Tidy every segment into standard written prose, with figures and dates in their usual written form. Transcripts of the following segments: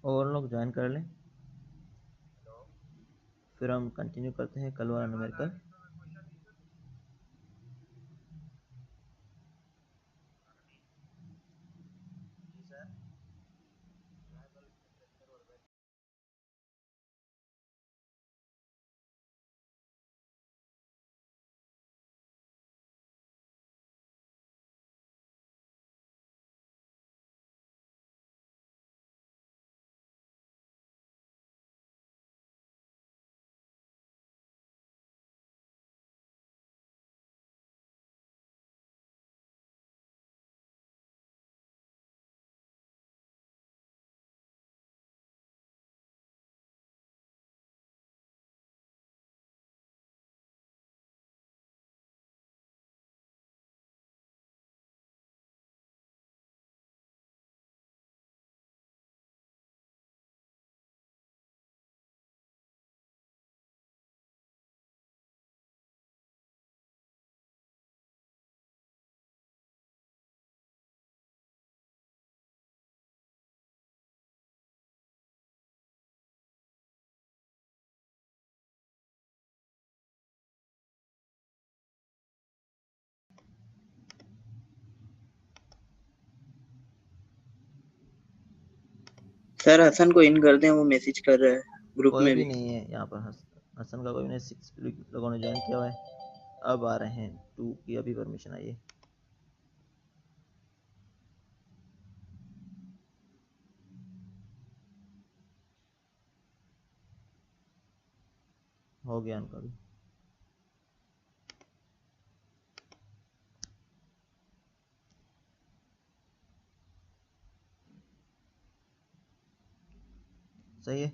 और लोग ज्वाइन कर लें, फिर हम कंटिन्यू करते हैं कल वाला न्यूमेरिकल। सर हसन को इन कर दें, वो मैसेज कर रहा है ग्रुप कोई में भी भी। नहीं है यहाँ पर, हसन का कोई भी नहीं, 6 लोगों ने ज्वाइन किया हुआ है। अब आ रहे हैं 2 की अभी परमिशन आई है। हो गया उनका भी। सही है।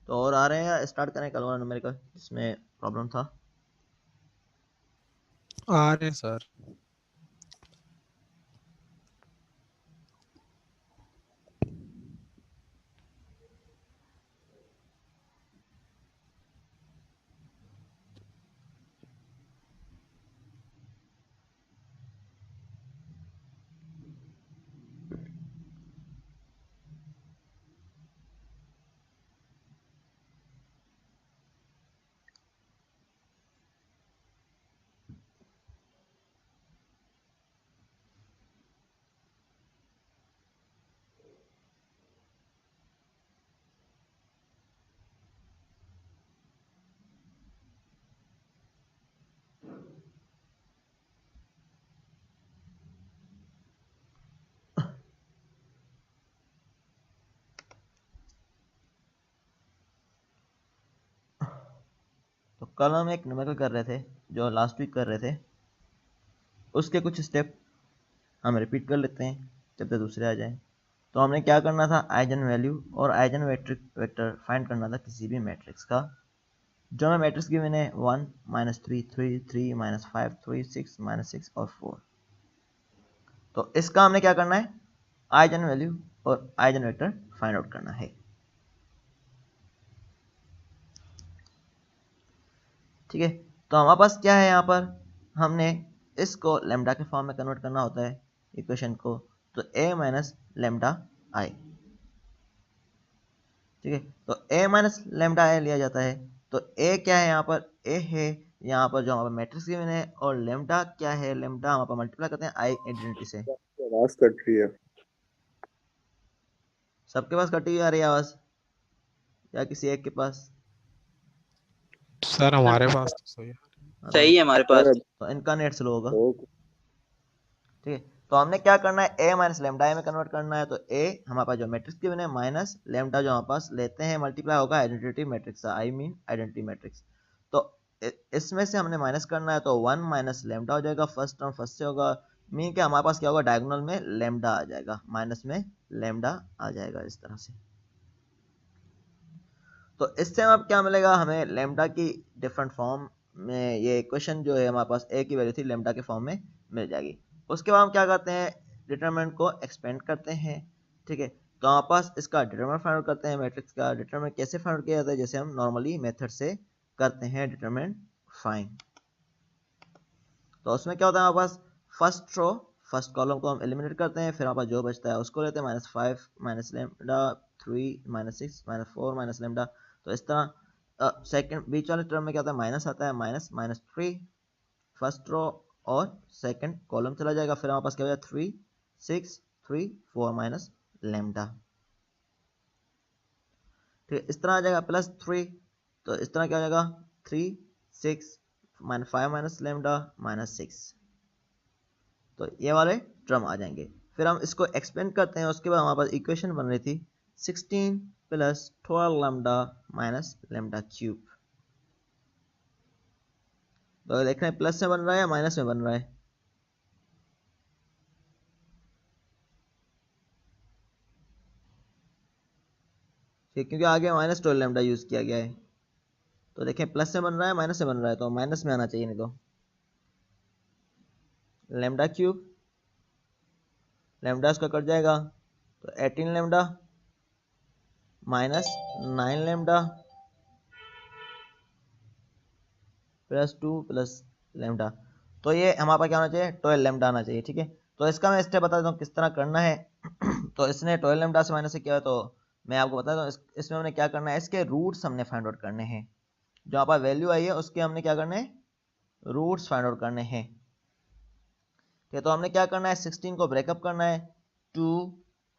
तो और आ रहे हैं या स्टार्ट करें कल वाला न्यूमेरिकल जिसमें प्रॉब्लम था? आ रहे हैं सर। तो कल हम एक न्यूमेरिकल कर रहे थे जो लास्ट वीक कर रहे थे, उसके कुछ स्टेप हम रिपीट कर लेते हैं जब तक दूसरे आ जाएं। तो हमने क्या करना था, आइजन वैल्यू और आइजन वेक्टर फाइंड करना था किसी भी मैट्रिक्स का। जो हमें मैट्रिक्स गिवन है 1 -3 3 3 -5 3 6 -6 और 4। तो इसका हमने क्या करना है, आइजन वैल्यू और आइजन वेक्टर फाइंड आउट करना है। ठीक है, तो हमारे पास क्या है यहाँ पर, हमने इसको लेमडा के फॉर्म में कन्वर्ट करना होता है इक्वेशन को, तो a माइनस लेमडा आई। ठीक है, तो a माइनस लेमडा आई लिया जाता है। तो a क्या है यहाँ पर, a है यहाँ पर जो हमारा मैट्रिक्स गिवन है, और लेमडा क्या है, लेमडा हम पर मल्टीप्लाई करते हैं आई आइडेंटिटी से। आवाज कट रही है। सबके पास कटी हुई आ रही है आवाज या किसी एक के पास? सर हमारे पास तो सही है। हाँ, सही है हमारे पास। सर तो इनका नेट स्लो होगा। अब ठीक है, तो हमने क्या करना है, a माइनस लेमडा में कन्वर्ट करना है। तो a हमारे पास जो मैट्रिक्स गिवन है माइनस लेमडा जो हमारे पास लेते हैं मल्टीप्लाई होगा identity matrix, I mean identity matrix. तो इसमें से हमने माइनस करना है, तो 1 माइनस लेमडा हो जाएगा, फर्स्ट टर्म फर्स्ट से होगा, मीन के हमारे पास क्या होगा, डायगोनल में लेमडा आ जाएगा, माइनस में लेमडा आ जाएगा इस तरह से। तो इससे अब क्या मिलेगा हमें, लेमडा की डिफरेंट फॉर्म में ये इक्वेशन जो है हमारे पास a की वैल्यू थी लेमडा के फॉर्म में मिल जाएगी। उसके बाद हम क्या करते हैं, डिटरमिनेंट को एक्सपेंड करते हैं। ठीक है, तो हमारे पास इसका डिटरमिनेंट फाइंड आउट करते हैं। मैट्रिक्स का डिटरमिनेंट कैसे फाइंड आउट किया जाता है, जैसे हम नॉर्मली मेथड से करते हैं डिटरमिनेंट फाइंड। तो उसमें क्या होता है, हमारे पास फर्स्ट रो फर्स्ट कॉलम को हम एलिमिनेट करते हैं, फिर हमारे पास जो बचता है उसको लेते हैं, -5 माइनस लेमडा 3 -6 -4 माइनस लेमडा। तो इस तरह सेकंड बीच वाले टर्म में क्या होता है, माइनस आता है, -3 फर्स्ट रो और सेकंड कॉलम चला जाएगा, फिर हमारे पास क्या हो जाएगा 3 6 3 4 माइनस लेमडा। ठीक है, इस तरह आ जाएगा +3। तो इस तरह क्या हो जाएगा 3 6 -5 माइनस लेमडा -6। तो ये वाले टर्म आ जाएंगे। फिर हम इसको एक्सपेंड करते हैं, उसके बाद हमारे पास इक्वेशन बन रही थी 16 + 12 लैम्डा माइनस लेमडा क्यूब। तो देख रहे हैं प्लस में बन रहा है या माइनस में बन रहा है। ठीक, क्योंकि आगे -12 लैम्डा यूज किया गया है। तो देखें प्लस से बन रहा है माइनस से बन रहा है, तो माइनस में आना चाहिए, नहीं तो लैम्डा क्यूब लैम्डा इसका कट जाएगा, तो 18 लैम्डा -9 लैम्डा +2 + लैम्डा। तो ये हमारे पास क्या होना चाहिए, 12 लैम्डा आना चाहिए। ठीक है, तो इसका मैं स्टेप बता देता हूँ किस तरह करना है। तो इसने 12 लैम्डा से माइनस से किया है, तो मैं आपको बता दूँ इसमें हमने क्या करना है, इसके रूट्स हमने फाइंड आउट करने हैं। जो हमारे पास वैल्यू आई है उसके हमने क्या करने हैं, रूट्स फाइंड आउट करने हैं। ठीक है, तो हमने क्या करना है, 16 को ब्रेकअप करना है 2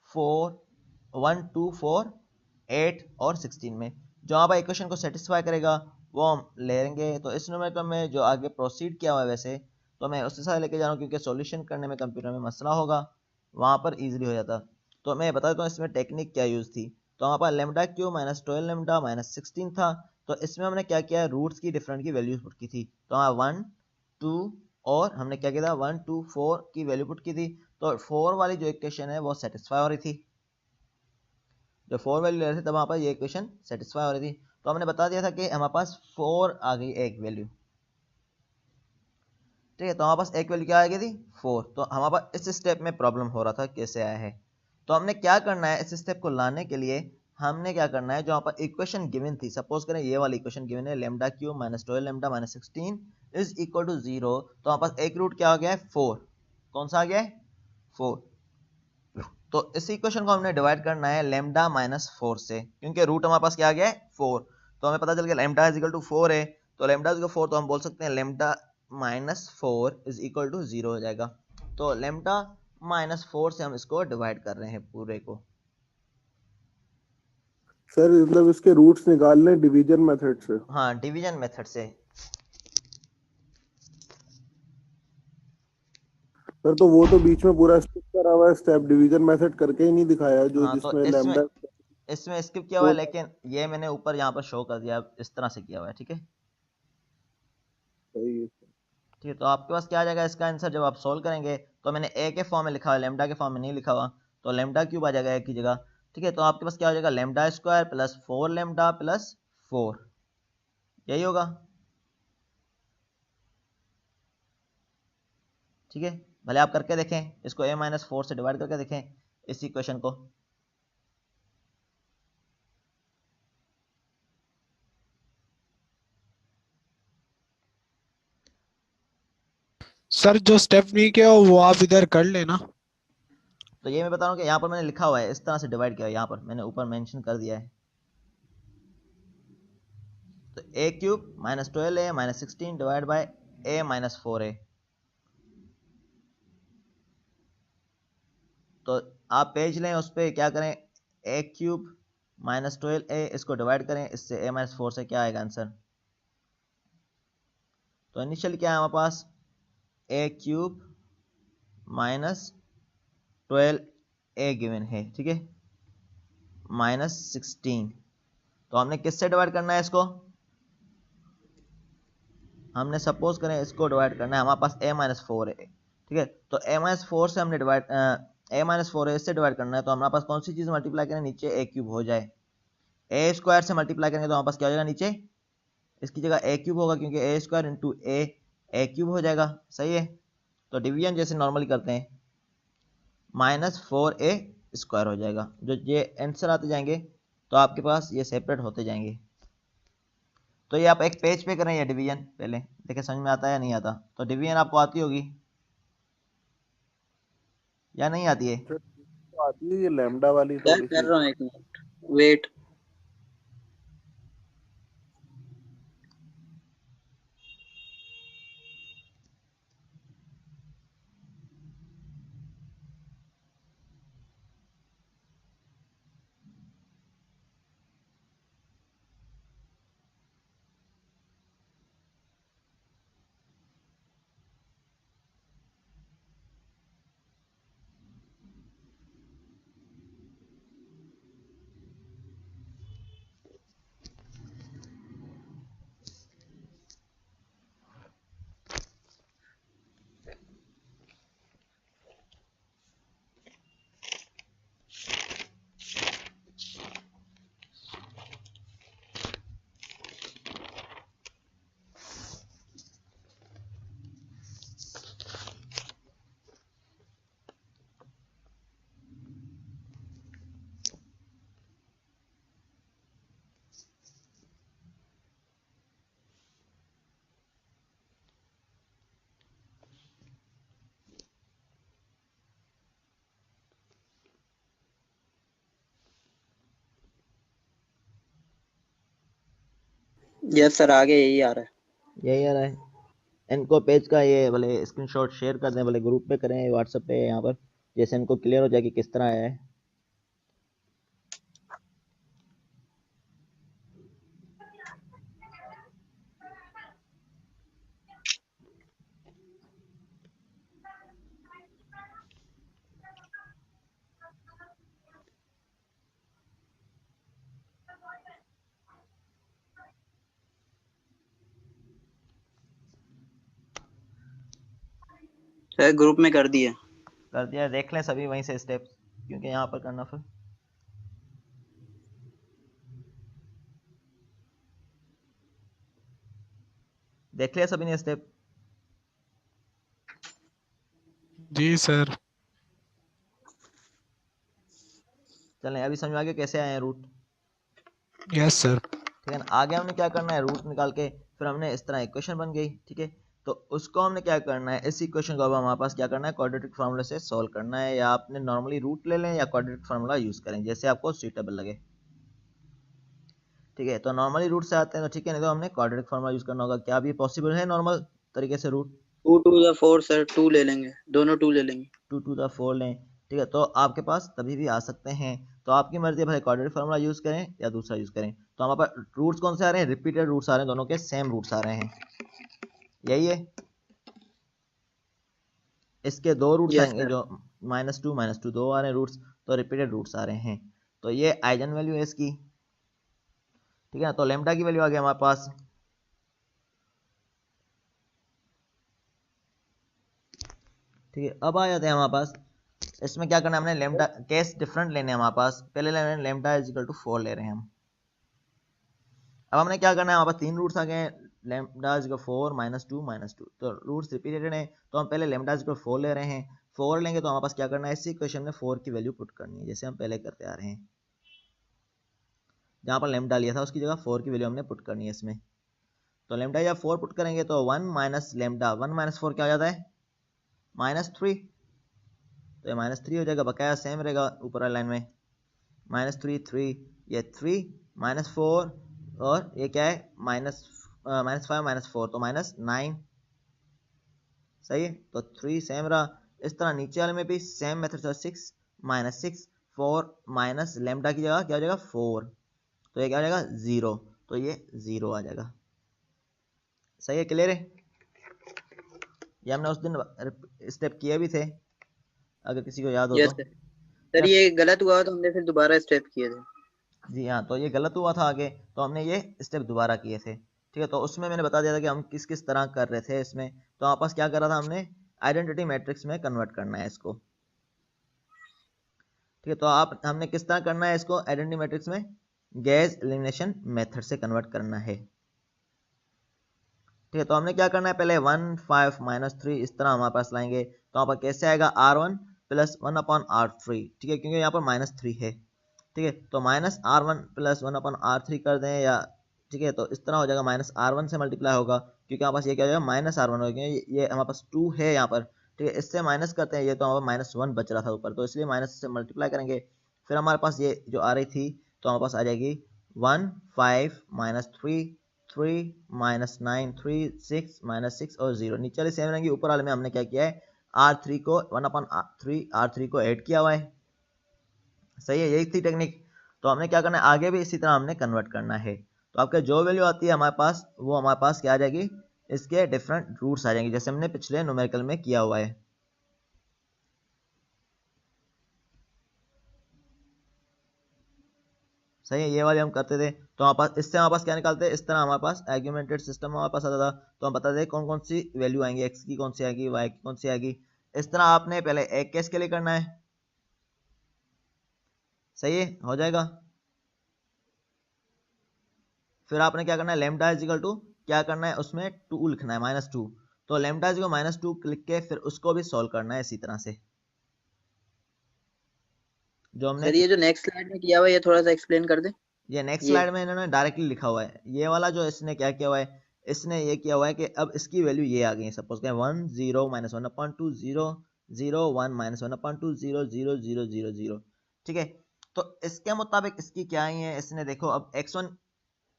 4 1 2 4 8 और 16 में। जो हमारे पास इक्वेशन को सेटिस्फाई करेगा वो हम लेंगे। तो इस न्यूमेरिकल में जो आगे प्रोसीड किया हुआ है, वैसे तो मैं उसके साथ लेके जा रहा हूँ, क्योंकि सॉल्यूशन करने में कंप्यूटर में मसला होगा, वहाँ पर इजीली हो जाता। तो मैं बता देता हूँ इसमें टेक्निक क्या यूज़ थी। तो हमारे पास लेमडा क्यू -12 लेमडा -16 था। तो इसमें हमने क्या किया है, रूट्स की डिफरेंट की वैल्यूज पुट की थी। तो हमारा 1 2 और हमने क्या किया था 1 2 4 की वैल्यू पुट की थी। तो 4 वाली जो इक्वेशन है वो सेटिस्फाई हो रही थी, जो 4 वैल्यू ले रहे थे तब हमारे पास ये इक्वेशन सेटिस्फाई हो रही थी। तो हमने बता दिया था कि हमारे पास 4 आ गई एक वैल्यू। ठीक है, तो हमारे पास एक वैल्यू क्या आ गई थी 4। तो हमारे पास इस स्टेप में प्रॉब्लम हो रहा था कैसे आया है। तो हमने क्या करना है, इस स्टेप को लाने के लिए हमने क्या करना है, जो यहाँ पर इक्वेशन गिवन थी, सपोज करें ये वाली इक्वेशन गिवन है lambda q -12 lambda -16 is equal to 0। तो हमारे पास एक रूट क्या आ गया है 4। कौन सा आ गया है 4। तो इस इक्वेशन को हमने डिवाइड करना है लेमडा -4 से, क्योंकि रूट हमारे पास क्या आ गया है 4। तो हमें पता चल गया लेमडा इज इक्वल टू 4 है। तो लेमडा इज इक्वल टू 4, तो हम बोल सकते हैं लेमडा -4 इज इक्वल टू 0 हो जाएगा। तो लेमडा -4 से हम इसको डिवाइड कर रहे हैं पूरे को। सर मतलब इसके रूट्स निकालने डिवीजन मेथड से। हाँ, डिवीजन मेथड से। सर तो वो तो बीच में पूरा स्किप करा हुआ है, स्टेप डिवीजन मेथड करके ही नहीं दिखाया है, जो हाँ, तो जिसमें लैम्डा इसमें स्किप किया हुआ है, लेकिन ये मैंने ऊपर यहाँ पर शो कर दिया, इस तरह से किया हुआ है। ठीक है, सही है। ठीक है, तो आपके पास क्या आ जाएगा इसका आंसर जब आप सोल्व करेंगे। तो मैंने ए के फॉर्म में लिखा हुआ है, लेमडा के फॉर्म में नहीं लिखा हुआ, तो लेमडा क्यूब आ जाएगा ए की जगह। ठीक है, तो आपके पास क्या हो जाएगा, lambda square plus 4 lambda plus 4, यही होगा। ठीक है, भले आप करके देखें, इसको a-4 से डिवाइड करके देखें इस इक्वेशन को। सर जो स्टेप नहीं किया वो आप इधर कर लेना। तो ये मैं बता रहा हूँ कि यहाँ पर मैंने लिखा हुआ है, इस तरह से डिवाइड किया है, यहाँ पर मैंने ऊपर मेंशन कर दिया है। तो a cube -12a -16 divide by a-4a। तो आप पेज लें, उस पर क्या करें, a क्यूब -12a इसको डिवाइड करें इससे, a-4 से क्या आएगा आंसर। तो इनिशियली क्या है हमारे पास, a क्यूब -12a गिवन है। ठीक है, -16। तो हमने किससे डिवाइड करना है इसको, हमने सपोज करें इसको डिवाइड करना है, हमारे पास a-4 है। ठीक है, तो a-4 से हमने डिवाइड a-4 इससे डिवाइड करना है, तो हमारे पास कौन सी चीज़ मल्टीप्लाई करें, नीचे a क्यूब हो जाए। a स्क्वायर से मल्टीप्लाई करेंगे तो हमारे पास क्या हो जाएगा, नीचे इसकी जगह a क्यूब होगा, क्योंकि a square into a cube हो जाएगा। सही है, तो डिवीजन जैसे नॉर्मली करते हैं -4a² हो जाएगा। जो ये आंसर आते जाएंगे तो आपके पास ये सेपरेट होते जाएंगे। तो ये आप एक पेज पे करें या डिवीजन, पहले देखें समझ में आता है या नहीं आता। तो डिवीजन आपको आती होगी या नहीं आती है? तो आती है ये लैम्डा वाली सर थोड़ी कर सी। रहा हूँ, एक मिनट वेट। यस सर, आगे यही आ रहा है। यही आ रहा है। इनको पेज का ये भले स्क्रीनशॉट शेयर कर दें, भले ग्रुप पे करें, व्हाट्सएप पे, यहाँ पर, जैसे इनको क्लियर हो जाए कि किस तरह आया है। सर ग्रुप में कर दिया। कर दिया, देख लें सभी वहीं से स्टेप्स, क्योंकि यहाँ पर करना फिर देख लिया सभी ने स्टेप। जी सर। चलें, अभी समझ में आ गया कैसे आए हैं रूट। Yes sir. ठीक है ना। आगे हमने क्या करना है, रूट निकाल के फिर हमने इस तरह इक्वेशन बन गई, ठीक है। तो उसको हमने क्या करना है, इस इक्वेशन को अब हमारे पास क्या करना है, क्वाड्रेटिक फार्मूला से सॉल्व करना है। या आपने नॉर्मली रूट ले लें या क्वाड्रेटिक फार्मूला यूज करें, जैसे आपको सूटेबल लगे। ठीक है, तो नॉर्मली रूट से आते हैं तो ठीक है, नहीं तो हमने क्वाड्रेटिक फार्मूला यूज करना होगा। क्या अभी पॉसिबल है नॉर्मल तरीके से रूट? 2 to the 4 सर, 2 ले लेंगे, दोनों 2 ले लेंगे। 2 to the 4 लें, ठीक है, तो आपके पास तभी भी आ सकते हैं। तो आपकी मर्जी है भाई, क्वाड्रेटिक फार्मूला यूज करें या दूसरा यूज करें। तो हमारे पास रूट्स कौन से आ रहे हैं, रिपीटेड रूट्स आ रहे हैं, दोनों के सेम रूट्स आ रहे हैं, यही है। इसके दो रूट्स यस आएंगे, सर। जो -2 दो आ रहे हैं रूट्स, तो रिपीटेड रूट्स आ रहे हैं। तो ये आइगन वैल्यू है इसकी, ठीक है ना। तो लेमडा की वैल्यू आ गई हमारे पास, ठीक है। अब आ जाते हैं हमारे पास, इसमें क्या करना है, हमने लेमडा केस डिफरेंट लेने हैं हमारे पास। पहले ले रहे हैं लेमडा इज इक्वल टू 4 ले रहे हैं हम। अब हमने क्या करना है, हमारे पास तीन रूट्स आ गए हैं, लेमडा इज इक्वल 4 -2 तो रूट्स रिपीटेड हैं। तो हम पहले लेमडा इज इक्वल 4 ले रहे हैं। 4 लेंगे तो हमारे पास क्या करना है, इसी इक्वेशन में 4 की वैल्यू पुट करनी है, जैसे हम पहले करते आ रहे हैं। जहाँ पर लेमडा लिया था उसकी जगह 4 की वैल्यू हमने पुट करनी है इसमें। तो लेमडा या 4 पुट करेंगे तो 1 माइनस लेमडा, 1 माइनस 4 क्या हो जाता है, -3। तो ये -3 हो जाएगा, बकाया सेम रहेगा ऊपर वाली लाइन में, -3 3, ये 3 -4, और ये क्या है, -5 -4 तो -9, सही है। तो 3 सेम रहा। इस तरह नीचे वाले में भी सेम मेथड से, 6 -6 4 माइनस लेमडा की जगह क्या हो जाएगा 4, तो ये क्या हो जाएगा 0, तो ये 0 आ जाएगा। सही है, क्लियर है। ये हमने उस दिन स्टेप किए भी थे, अगर किसी को याद हो यस तो। सर। सर ये गलत हुआ तो हमने फिर दोबारा स्टेप किए थे। जी हाँ, तो ये गलत हुआ था आगे, तो हमने ये स्टेप दोबारा किए थे, ठीक है। तो उसमें मैंने बता दिया था कि हम किस किस तरह कर रहे थे इसमें। तो आपस क्या करा था हमने, आइडेंटिटी मैट्रिक्स में कन्वर्ट करना है इसको, ठीक है। तो आप हमने किस तरह करना है इसको, आइडेंटिटी मैट्रिक्स में गैस एलिमिनेशन मेथड से कन्वर्ट करना है। ठीक है, तो हमने क्या करना है, पहले 1 5 -3 इस तरह हमारे पास लाएंगे, तो यहाँ पर कैसे आएगा R1 प्लस 1/R3, ठीक है, क्योंकि यहाँ पर -3 है। ठीक है, तो -R1 प्लस 1/R3 कर दें, या ठीक है, तो इस तरह हो जाएगा, -R1 से मल्टीप्लाई होगा, क्योंकि हमारे पास ये क्या हो जाएगा, -R1 हो गया, ये हमारे पास 2 है यहाँ पर। ठीक है, इससे माइनस करते हैं, ये तो हमारे -1 बच रहा था ऊपर, तो इसलिए माइनस से मल्टीप्लाई करेंगे। फिर हमारे पास ये जो आ रही थी, तो हमारे पास आ जाएगी 1 5 -3 3 -9 3 6 -6 और 0, नीचे वाली सेम रहेंगी, ऊपर वाले में हमने क्या किया है, R3 को 1/3 R3 को ऐड किया हुआ है। सही है, यही थी टेक्निक। तो हमने क्या करना है, आगे भी इसी तरह हमने कन्वर्ट करना है। तो आपके जो वैल्यू आती है हमारे पास, वो हमारे पास क्या आ जाएगी, इसके डिफरेंट रूट्स आ जाएंगे, जैसे हमने पिछले न्यूमेरिकल में किया हुआ है। सही है, ये वाले हम करते थे। तो हमारे पास इससे हमारे पास क्या निकालते हैं, इस तरह हमारे पास आर्ग्यूमेंटेड सिस्टम हमारे पास आता था, तो हम बताते थे कौन कौन सी वैल्यू आएंगी, एक्स की कौन सी आएगी, वाई की कौन सी आएगी। इस तरह आपने पहले एक केस के लिए करना है। सही है, हो जाएगा। फिर आपने क्या करना है, लेमडा इज इक्वल टू क्या करना है, उसमें 2 लिखना है, -2। तो लेमडा इज इक्वल -2 लिख के फिर उसको भी सॉल्व करना है इसी तरह से, जो हमने सर ये जो नेक्स्ट स्लाइड में किया हुआ है ये थोड़ा सा एक्सप्लेन कर दे। ये नेक्स्ट ये स्लाइड में इन्होंने डायरेक्टली लिखा हुआ है। ये वाला जो इसने क्या किया हुआ है, इसने ये किया हुआ है कि अब इसकी वैल्यू ये आ गई है, सपोज करें 1 0 -1/2 0 0 1 -1/2 0 0 0 0 0। ठीक है, तो इसके मुताबिक इसकी क्या ही है, इसने देखो अब x1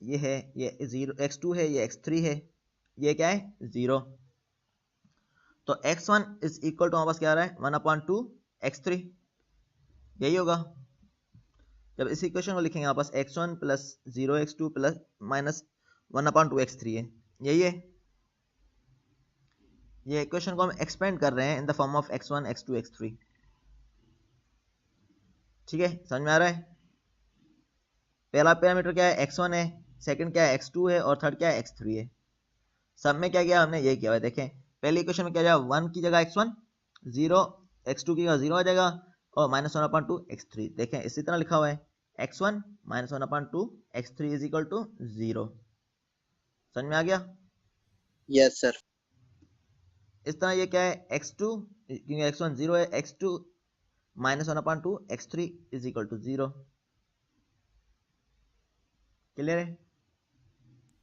ये है, ये 0 x2 है, ये x3 है, ये क्या है 0। तो x1 इज इक्वल टू हमारे पास क्या आ रहा है, 1/2 x3, यही होगा। जब इस इक्वेशन को लिखेंगे, हमारे पास x1 plus 0 x2 plus -1/2 x3 है, यही है। ये इक्वेशन को हम एक्सपेंड कर रहे हैं in the form of x1 x2 x3। ठीक है, समझ में आ रहा है। पहला पैरामीटर क्या है, x1 है, सेकंड क्या है, x2 है, और थर्ड क्या है, x3 है। सब में क्या किया हमने, यही किया हुआ है। देखें, पहली इक्वेशन में क्या जाएगा, 1 की जगह x1 0, x2 की जगह 0 आ जाएगा, और -1/2 x3। देखें इसी तरह लिखा हुआ है, x1 -1/2 x3 is equal to 0। समझ में आ गया। Yes sir. इस तरह ये क्या है, x2 क्योंकि x1 0 है, x2 -1/2 x3 is equal to 0। Clear है।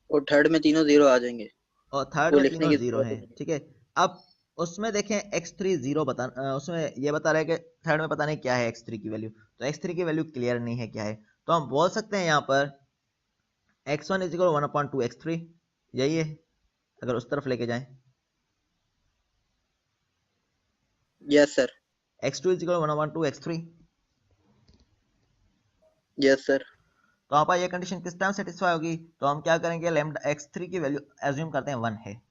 और थर्ड में तीनों जीरो आ जाएंगे, और थर्ड वो में लिखने तीनों की जीरो जरूरत हैं। नहीं। ठीक है, अब उसमें देखें x3 0 बता, उसमें ये बता रहा है कि थर्ड में पता नहीं क्या है x3 की वैल्यू, तो x3 की वैल्यू क्लियर नहीं है क्या है, तो हम बोल सकते हैं यहाँ पर x1 इज इक्वल 1/2 x3, यही है अगर उस तरफ लेके जाएं। Yes sir. x2 is equal 1/2 x3। Yes sir. तो यहाँ पर ये कंडीशन किस टाइम सेटिस्फाई होगी, तो हम क्या करेंगे, लैम्डा x3 की वैल्यू एज्यूम करते हैं 1 है।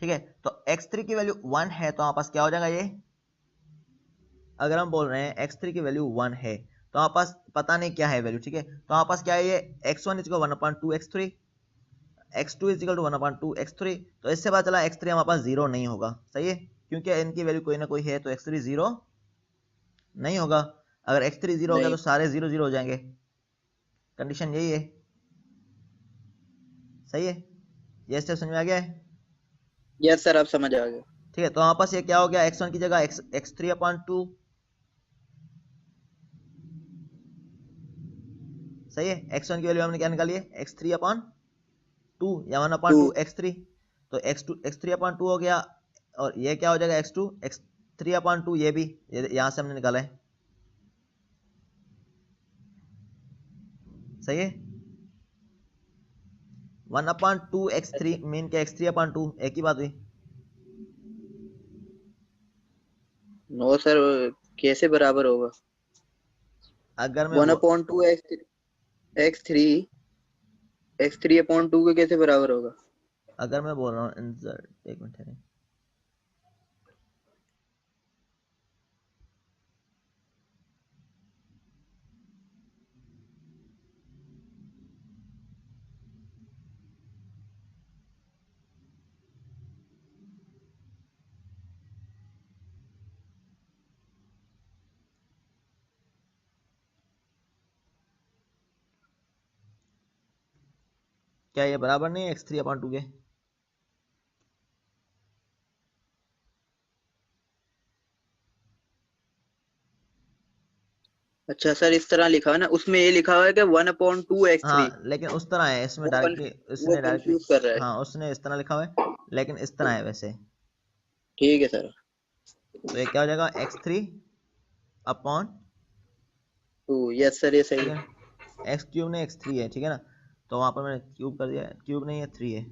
ठीक है, तो x3 की वैल्यू 1 है, तो हमारे पास क्या हो जाएगा, ये अगर हम बोल रहे हैं x3 की वैल्यू 1 है, तो हमारे पास पता नहीं क्या है वैल्यू। ठीक है, तो हमारे पास क्या है, ये x1 is equal 1/2 x3, x2 is equal to 1/2 x3। तो इससे पता चला x3 हमारे पास 0 नहीं होगा। सही है, क्योंकि इनकी वैल्यू कोई ना कोई है, तो x3 0 नहीं होगा। अगर x3 0 हो गया नहीं। तो सारे 0 0 हो जाएंगे, कंडीशन यही है। सही है, ये स्टेप समझ में आ गया है। यस सर, आप समझ आ गए। ठीक है, तो हमारे पास ये क्या हो गया, x1 की जगह x3/2। सही है, x1 की वैल्यू हमने क्या निकाली है, x3/2 या 1/2 2। x3, तो x3/2 हो गया। और ये क्या हो जाएगा, x2 x3/2, ये भी यहाँ से हमने निकाला है। सही है, 1/2 x3 मीन के x3/2 एक ही बात हुई। नो सर, कैसे बराबर होगा, अगर मैं 1/2 x3/2 के कैसे बराबर होगा। अगर मैं बोल रहा हूँ इंसर्ट, एक मिनट है, क्या ये बराबर नहीं है x3/2 के? अच्छा सर, इस तरह लिखा है ना, उसमें ये लिखा हुआ है कि 1/2x3। हाँ लेकिन उस तरह है, इसमें वो डायरेक्टली वो इसने डायरेक्टली, कंफ्यूज कर रहा है। हाँ उसने इस तरह लिखा हुआ है लेकिन इस तरह है वैसे। ठीक है सर। तो ये क्या हो जाएगा x3/, 2, यस सर, ये ठीक सही है, है। x³ ने x3 है, ठीक है ना, तो वहां पर मैंने क्यूब कर दिया, क्यूब नहीं है 3 है।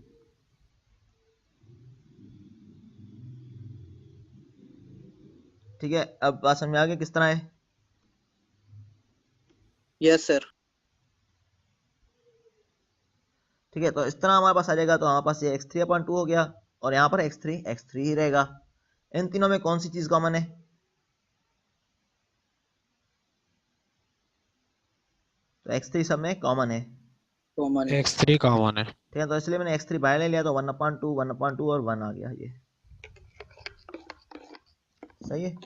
ठीक है, अब बात समझ में आ गई किस तरह है? Yes sir. ठीक है, तो इस तरह हमारे पास आ जाएगा, तो हमारे पास ये x3/2 हो गया और यहाँ पर x3 ही रहेगा। इन तीनों में कौन सी चीज कॉमन है? तो x3 सब में कॉमन है, कॉमन है। x3 कॉमन है। ठीक है, तो इसलिए मैंने x3 बाहर ले लिया, तो 1/2 और 1 आ गया, ये सही है।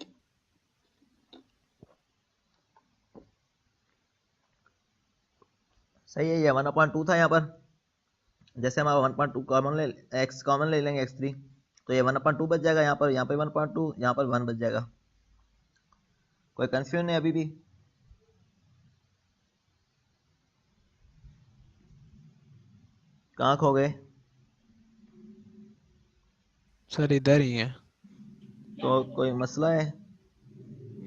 सही है, ये 1/2 था यहाँ पर। जैसे हम 1/2 कॉमन ले, x कॉमन ले लेंगे x3, तो ये 1/2 बच जाएगा यहाँ पर, 1/2, यहाँ पर 1 बच जाएगा। कोई कंफ्यूजन नहीं अभी भी? कहाँ खो गए? सर इधर ही है। तो कोई मसला है?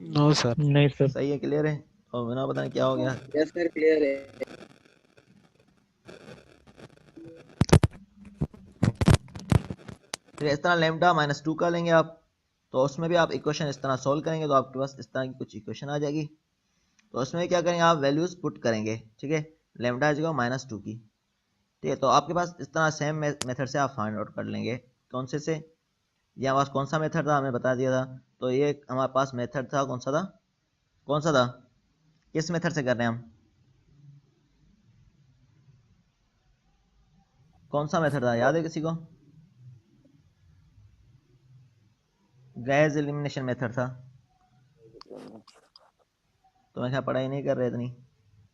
No sir. नहीं सर। सही है, क्लियर है, और बिना पता नहीं क्या हो गया। यस सर, क्लियर है। फिर इस तरह λ-2 का लेंगे आप, तो उसमें भी आप इक्वेशन इस तरह सॉल्व करेंगे, तो आपके पास इस तरह की कुछ इक्वेशन आ जाएगी। तो उसमें क्या करेंगे, आप वैल्यूज पुट करेंगे, ठीक है, लैम्डा इज -2 की, ठीक है। तो आपके पास इस तरह सेम मेथड से आप फाइंड आउट कर लेंगे। कौन से ये हमारे पास कौन सा मेथड था, हमें बता दिया था। तो ये हमारे पास मेथड था, कौन सा था, कौन सा था, किस मेथड से कर रहे हैं हम, कौन सा मेथड था, याद है किसी को? गैस एलिमिनेशन मेथड था। तो मैं क्या पढ़ाई नहीं कर रहे इतनी?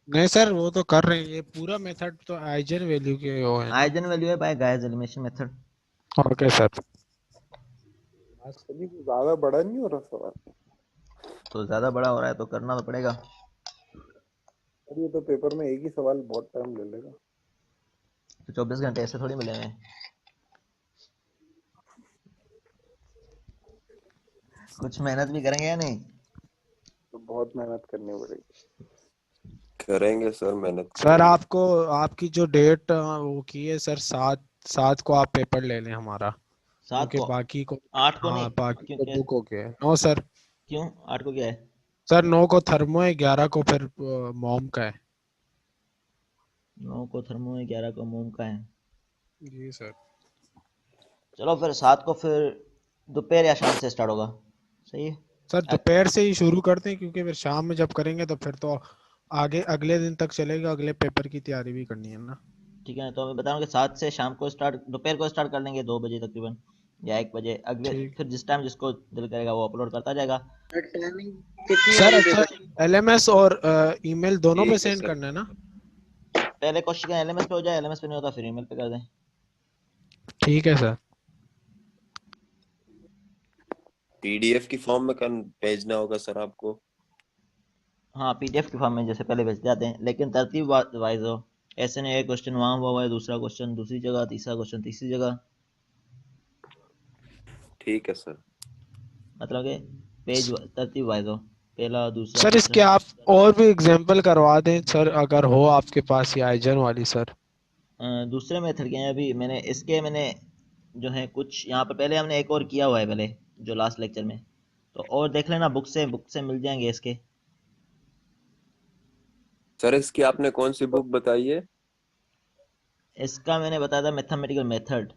नहीं सर, वो तो कर रहे हैं, ये पूरा मेथड तो आइजन वैल्यू के वो है ना। आइजन वैल्यू है by Gauss elimination method. Okay sir. आज कभी ज्यादा बड़ा नहीं हो रहा सवाल। तो ज़्यादा बड़ा हो रहा है तो करना तो पड़ेगा। और ये तो पेपर में एक ही सवाल बहुत टाइम ले लेगा। तो 24 घंटे ऐसे थोड़ी मिले हैं, कुछ मेहनत भी करेंगे या नहीं? तो बहुत मेहनत करनी पड़ेगी। करेंगे सर, मेहनत सर करेंगे। आपको आपकी जो डेट वो की है सर, 7 को आप पेपर ले लें हमारा, 7 क्योंकि को, बाकी को, 8 को हाँ नहीं? बाकी क्यों को क्या? बुक हो गया है। No sir. क्यों 8 को क्या है? सर 9 को थर्मो है, 11 को फिर मॉम का है। 9 को थर्मो है, 11 को मोम का है। जी सर। चलो फिर 7 को फिर दोपहर या शाम से स्टार्ट होगा, सही है। सर दोपहर से ही शुरू करते हैं, क्योंकि फिर शाम में जब करेंगे तो फिर तो आगे अगले दिन तक चलेगा, अगले पेपर की तैयारी भी करनी है ना। ठीक है, तो मैं बता रहा हूँ कि 7 से शाम को स्टार्ट, दोपहर को स्टार्ट कर लेंगे 2 बजे तकरीबन या 1 बजे, अगले ठीक। फिर जिस टाइम जिसको दिल करेगा वो अपलोड करता जाएगा। टाइमिंग कितनी सर होगी अच्छा, पेपर? एलएमएस और ईमेल दोनों पे ठीक है सेंड सर। करना है ना। पहले क्वेश्चन LMS पे हो जाए, LMS पे नहीं होता फिर ईमेल पे कर दें। ठीक है सर। पीडीएफ की फॉर्म में भेजना होगा सर आपको। हाँ PDF के फॉर्म में जैसे पहले भेज जाते हैं, लेकिन तरतीब वाइज हो, ऐसे नहीं एक क्वेश्चन वहाँ हुआ है, दूसरा क्वेश्चन दूसरी जगह, तीसरा क्वेश्चन तीसरी जगह, ठीक है सर। मतलब कि पेज तरतीब वाइज हो, पहला दूसरा सर इसके तीसरा। आप और भी एग्जांपल करवा दें सर, अगर हो आपके पास ये आइजन वाली सर। दूसरे मेथड के हैं अभी मैंने जो है कुछ यहाँ पर, पहले हमने एक और किया हुआ है पहले जो लास्ट लेक्चर में, तो और देख लेना, बुक से मिल जाएंगे इसके। सर इसकी आपने कौन सी बुक बताई है? इसका मैंने बताया था मैथमेटिकल मेथड।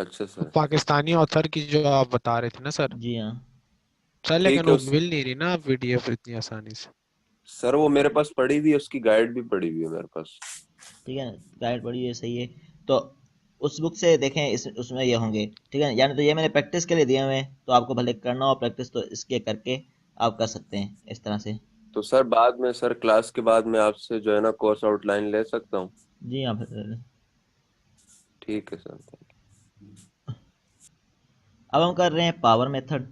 अच्छा सर। पाकिस्तानी ऑथर की जो आप बता रहे थे ना सर। जी हाँ। सर लेकिन ठीक है वो उस मिल नहीं रही ना पीडीएफ इतनी आसानी से। सर वो मेरे पास पड़ी हुई है, उसकी गाइड भी पड़ी हुई है मेरे पास। ठीक है ना, गाइड पढ़ी है, सही है। तो उस बुक से देखें, उसमें ये होंगे, ठीक है, यानी तो ये मैंने प्रैक्टिस के लिए दिए हुए हैं, तो आपको भले करना हो प्रैक्टिस तो इसके करके आप कर सकते हैं इस तरह से। तो सर बाद में, सर क्लास के बाद में आपसे जो है ना कोर्स आउटलाइन ले सकता हूँ? जी हाँ फिर ठीक है सर। अब हम कर रहे हैं पावर मेथड।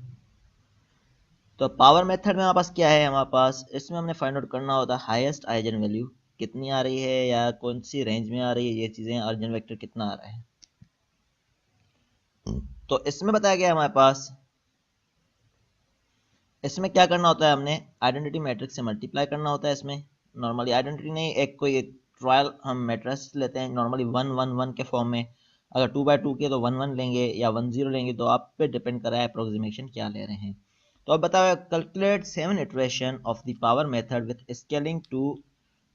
तो पावर मेथड में हमारे पास क्या है, हमारे पास इसमें हमने फाइंड आउट करना होता है हाईएस्ट आइजन वैल्यू कितनी आ रही है या कौन सी रेंज में आ रही है, ये चीज़ें, आइजन वेक्टर कितना आ रहा है। तो इसमें बताया गया है हमारे पास, इसमें क्या करना होता है, हमने आइडेंटिटी मैट्रिक्स से मल्टीप्लाई करना होता है। इसमें नॉर्मली आइडेंटिटी नहीं, एक ट्रायल हम मैट्रिक्स लेते हैं नॉर्मली 1 1 1 के फॉर्म में। अगर 2 by 2 के तो 1 1 लेंगे या 1 0 लेंगे, तो आप पे डिपेंड कर रहा है अप्रोक्सीमेशन क्या ले रहे हैं। तो अब बताओ, calculate 7 iteration of the power method with scaling to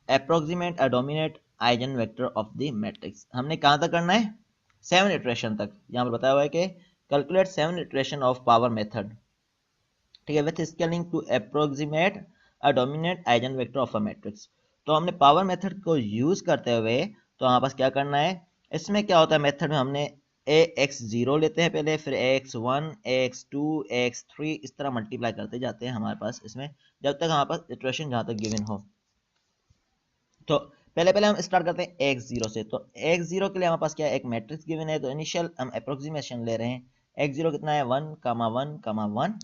approximate a dominate eigen vector of the matrix. हमने कहाँ तक करना है, 7 इटरेशन तक। यहाँ पर बताया हुआ है कि calculate 7 iteration of power method, ठीक है, with scaling to approximate a dominate eigen vector of a matrix. तो हमने पावर मेथड को यूज करते हुए तो हमारे पास क्या करना है, इसमें क्या होता है मेथड में हमने ax0 लेते हैं पहले, फिर ax1 ax2 ax3 इस तरह मल्टीप्लाई करते जाते हैं हमारे पास इसमें, जब तक हमारे पास इटरेशन जहाँ तक गिवन हो। तो पहले पहले हम स्टार्ट करते हैं x0 से। तो x0 के लिए हमारे पास क्या है, एक मैट्रिक्स गिवन है, तो इनिशियल हम अप्रोक्सीमेशन ले रहे हैं। x0 कितना है, 1 1 1,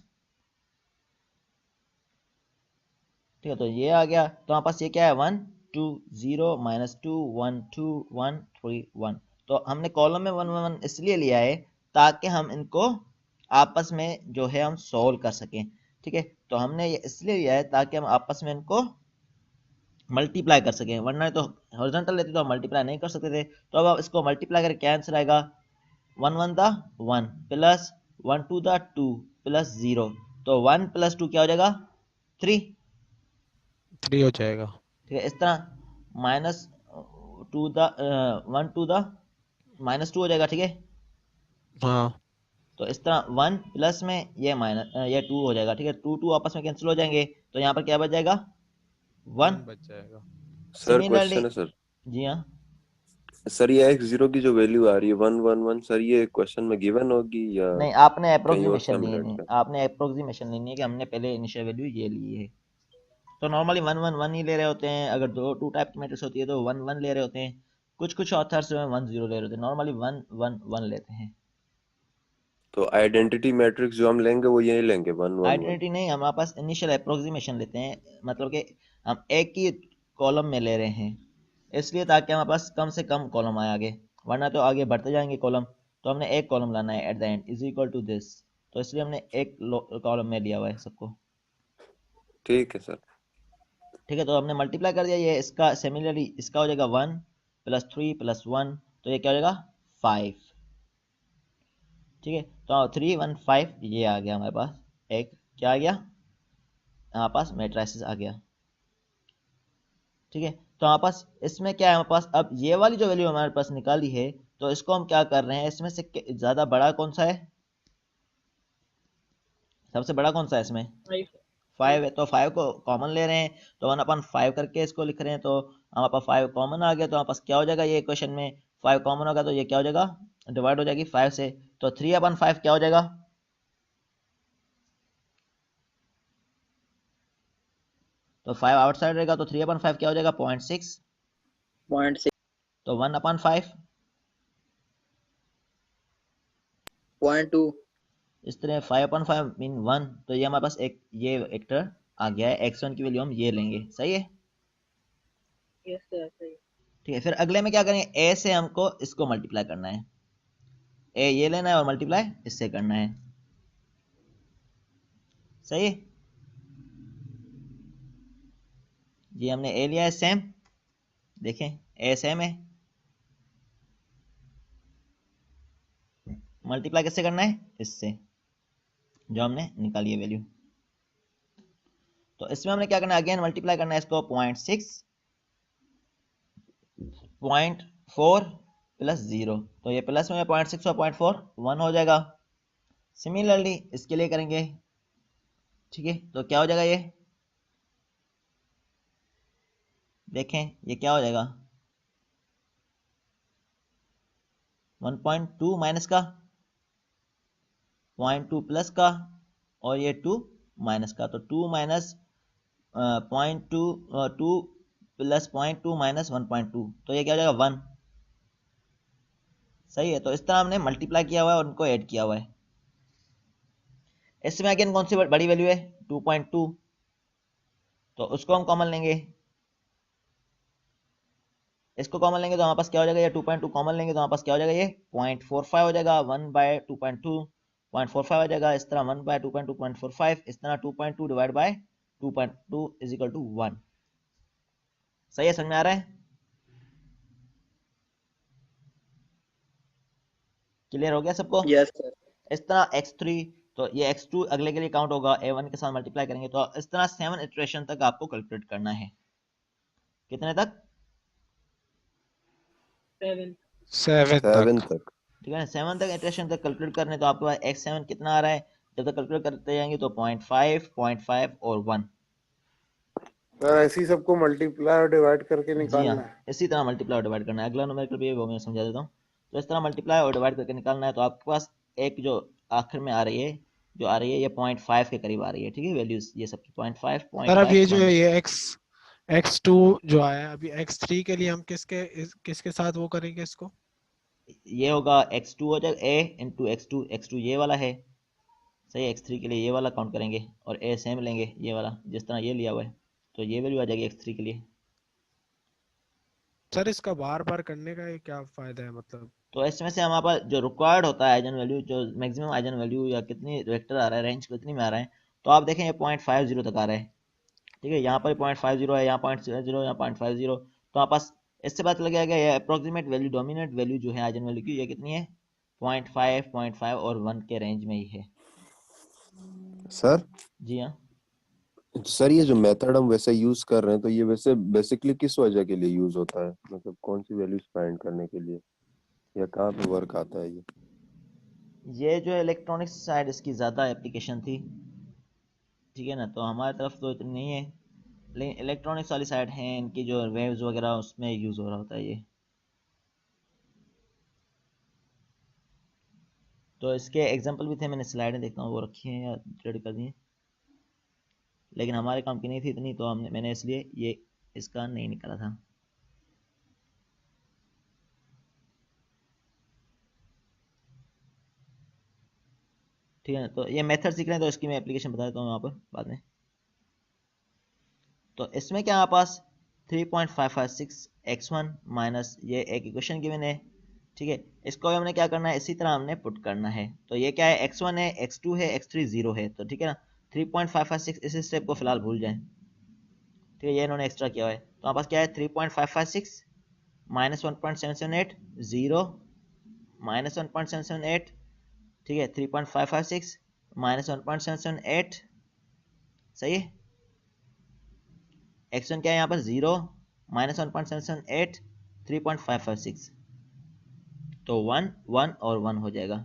ठीक है, तो ये आ गया। तो हमारे पास ये क्या है, 1 2 0 -2 1 2 1 3 1। तो हमने कॉलम में 1 1 इसलिए लिया है ताकि हम इनको आपस में जो है हम सॉल्व कर सकें, ठीक है। तो हमने ये इसलिए लिया है ताकि हम आपस में इनको मल्टीप्लाई कर सकें, वरना तो हॉरिजॉन्टल लेते तो हम मल्टीप्लाई नहीं कर सकते थे। तो अब इसको मल्टीप्लाई करके क्या आंसर आएगा, 1 1 द 1 प्लस 1 2 द 2 प्लस 0। तो 1 + 2 क्या हो जाएगा, 3, 3 हो जाएगा। ठीक है। इस तरह -2 द 1 2 द -2 हो जाएगा, ठीक है। हाँ, तो इस तरह 1 प्लस में ये 2 हो जाएगा, ठीक है। 2 2 आपस में कैंसिल हो जाएंगे, तो यहाँ पर क्या बच जाएगा, 1। 1 बच जाएगा। सर सिमिलरली, क्वेश्चन है सर। जी हाँ, सर ये x0 की जो वैल्यू आ रही है 1 1 1, सर ये क्वेश्चन में गिवन होगी या नहीं आपने कहीं और से अप्रोक्सीमेशन हम ली लेट नहीं, कर? आपने अप्रोक्सीमेशन लेनी है कि हमने पहले इनिशियल वैल्यू ये ली है। तो नॉर्मली 1 1 1 ही ले रहे होते हैं, अगर टू टाइप की मैट्रिक्स होती है तो 1 1 ले रहे होते हैं, कुछ कुछ ऑथर्स जो है 1 0 ले रहे होते हैं, नॉर्मली 1 1 1 लेते हैं। तो आइडेंटिटी मैट्रिक्स जो हम लेंगे वो यही लेंगे 1 1 1। आइडेंटिटी नहीं, हमारे पास इनिशियल अप्रोक्सीमेशन लेते हैं, मतलब कि हम एक ही कॉलम में ले रहे हैं इसलिए, ताकि हमारे पास कम से कम कॉलम आए आगे, वरना तो आगे बढ़ते जाएंगे कॉलम। तो हमने एक कॉलम लाना है at the end is equal to this, तो इसलिए हमने एक कॉलम में लिया हुआ है सबको, ठीक है सर। ठीक है। तो हमने मल्टीप्लाई कर दिया, ये इसका सिमिलरली इसका हो जाएगा 1 + 3 + 1, तो ये क्या हो जाएगा 5, ठीक है। तो 3 1 5 ये आ गया हमारे पास, एक क्या आ गया हमारे पास, मैट्रिक्स आ गया, ठीक है। तो हमारे पास इसमें क्या है, हमारे पास अब ये वाली जो वैल्यू हमारे पास निकाली है, तो इसको हम क्या कर रहे हैं, इसमें से ज्यादा बड़ा कौन सा है, सबसे बड़ा कौन सा है इसमें, 5 है। तो 5 को कॉमन ले रहे हैं, तो 1/5 करके इसको लिख रहे हैं। तो हमारे पास 5 कॉमन आ गया, तो हमारे पास क्या हो जाएगा, ये इक्वेशन में 5 कॉमन होगा तो ये क्या हो जाएगा, डिवाइड हो जाएगी 5 से। तो 3/5 क्या हो जाएगा, तो 5 आउटसाइड रहेगा, तो 3/5 क्या हो जाएगा, 0.6। 0.6 तो 1/5 0.2 इस तरह 5/5 मीन 1। तो ये हमारे पास एक ये वेक्टर आ गया है, x1 की वैल्यू हम ये लेंगे, सही है, यस सर सही। ठीक है। फिर अगले में क्या करेंगे, a से हमको इसको मल्टीप्लाई करना है, a ये लेना है और मल्टीप्लाई इससे करना है, सही है। ये हमने a लिया है सेम, देखें a सेम है, मल्टीप्लाई किससे करना है, इससे जो हमने निकाली है वैल्यू। तो इसमें हमने क्या करना है, अगेन मल्टीप्लाई करना है इसको, 0.6 0.4 + 0। तो ये प्लस में 0.6 और 0.4 1 हो जाएगा। सिमिलरली इसके लिए करेंगे, ठीक है। तो क्या हो जाएगा, ये देखें ये क्या हो जाएगा, 1.2 माइनस का, 0.2 प्लस का, और ये 2 माइनस का। तो 2 - 0.2 प्लस 0.2 माइनस 1.2, तो ये क्या हो जाएगा 1। सही है, तो इस तरह हमने मल्टीप्लाई किया हुआ है और उनको ऐड किया हुआ है। इसमें अगेन कौन सी बड़ी वैल्यू है 2.2, तो उसको हम कॉमन लेंगे, इसको कॉमन लेंगे तो हमारे पास क्या हो जाएगा, ये 2.2 कॉमन लेंगे तो हमारे पास क्या हो जाएगा, ये 0.45 हो जाएगा, 1/2.2 0.45 हो जाएगा। इस तरह 1/2.2 0.45, इस तरह 2.2 divide by 2.2 is equal to 1। सही है, समझ में आ रहा है? क्लियर हो गया सबको? Yes sir. इस तरह x3, तो ये x2 अगले के लिए काउंट होगा, a1 के साथ मल्टीप्लाई करेंगे, तो इस तरह 7 इटरेशन तक आपको कैलकुलेट करना है। कितने तक? 7 7 तक। तक। ठीक है ना, 7 तक इटरेशन तक कैलकुलेट करने, तो आपके पास x7 कितना आ रहा है, जब तक कैलकुलेट करते जाएंगे तो 0.5 0.5 और 1। सर ऐसे ही सबको मल्टीप्लाई और डिवाइड करके जी हाँ, निकालना है। इसी तरह मल्टीप्लाई और डिवाइड करना है। अगला न्यूमेरिकल भी है, वो मैं समझा देता हूँ। तो इस तरह मल्टीप्लाई और डिवाइड करके निकालना है, तो आपके पास एक जो आखिर में आ रही है, जो आ रही है ये 0.5 के करीब आ रही है। ठीक है, वैल्यूज ये सबकी 0.5 सर अब 0.5 ये जो 1। ये x2 जो आया अभी x3 के लिए हम किसके साथ वो करेंगे इसको? ये होगा x2 हो जाएगा a इंटू x2 ये वाला है। सही, x3 के लिए ये वाला काउंट करेंगे और a सेम लेंगे, ये वाला जिस तरह ये लिया हुआ है, तो ये वैल्यू आ जाएगी x3 के लिए। सर इसका बार बार करने का ये क्या फायदा है मतलब? तो इसमें से हमारे पास जो रिक्वायर्ड होता है आइजन वैल्यू, जो मैक्सिमम आइजन वैल्यू या कितनी वेक्टर आ रहा है, रेंज कितनी में आ रहा है, तो आप देखें ये 0.50 तक आ रहा है। ठीक है, यहाँ पर 0.50 है, यहाँ 0.0, यहाँ 0.50, तो आप पास इससे पता लग जाएगा ये अप्रोक्सीमेट वैल्यू, डोमिनेट वैल्यू जो है आइजन वैल्यू की, ये कितनी है 0.5 और 1 के रेंज में ही है। सर जी हाँ, सर ये जो मेथड हम वैसे यूज कर रहे हैं, तो ये वैसे बेसिकली किस वजह के लिए यूज होता है, मतलब कौन सी वैल्यूज फाइंड करने के लिए, या कहाँ पे वर्क आता है ये जो इलेक्ट्रॉनिक्स साइड इसकी ज़्यादा एप्लीकेशन थी। ठीक है ना, तो हमारी तरफ तो इतनी नहीं है, लेकिन इलेक्ट्रॉनिक्स वाली साइड है, इनकी जो वेव्स वगैरह उसमें यूज़ हो रहा होता है ये। तो इसके एग्जांपल भी थे, मैंने स्लाइडें देखता हूँ वो रखी हैं या रेडी कर दी हैं, लेकिन हमारे काम की नहीं थी इतनी, तो मैंने इसलिए ये इसका नहीं निकाला था। ठीक है ना, तो ये मेथड सीख रहे हैं तो इसकी मैं एप्लीकेशन बता देता हूँ यहाँ पर बाद में। तो इसमें क्या हमारे पास 3.556 x1 माइनस ये एक इक्वेशन गिवन है। ठीक है, इसको हमने क्या करना है, इसी तरह हमने पुट करना है। तो ये क्या है, x1 है, x2 है, x3 0 है, तो ठीक है ना, 3.556 इस स्टेप को फिलहाल भूल जाएं। ठीक है, ये इन्होंने एक्स्ट्रा किया हुआ है, तो हमारे पास क्या है 3.556 माइनस 1.778 0 माइनस 1.778। ठीक है, 3.556 माइनस 1.778। सही है, x1 क्या है यहाँ पर 0 माइनस 1.778 3.556, तो 1 1 और 1 हो जाएगा।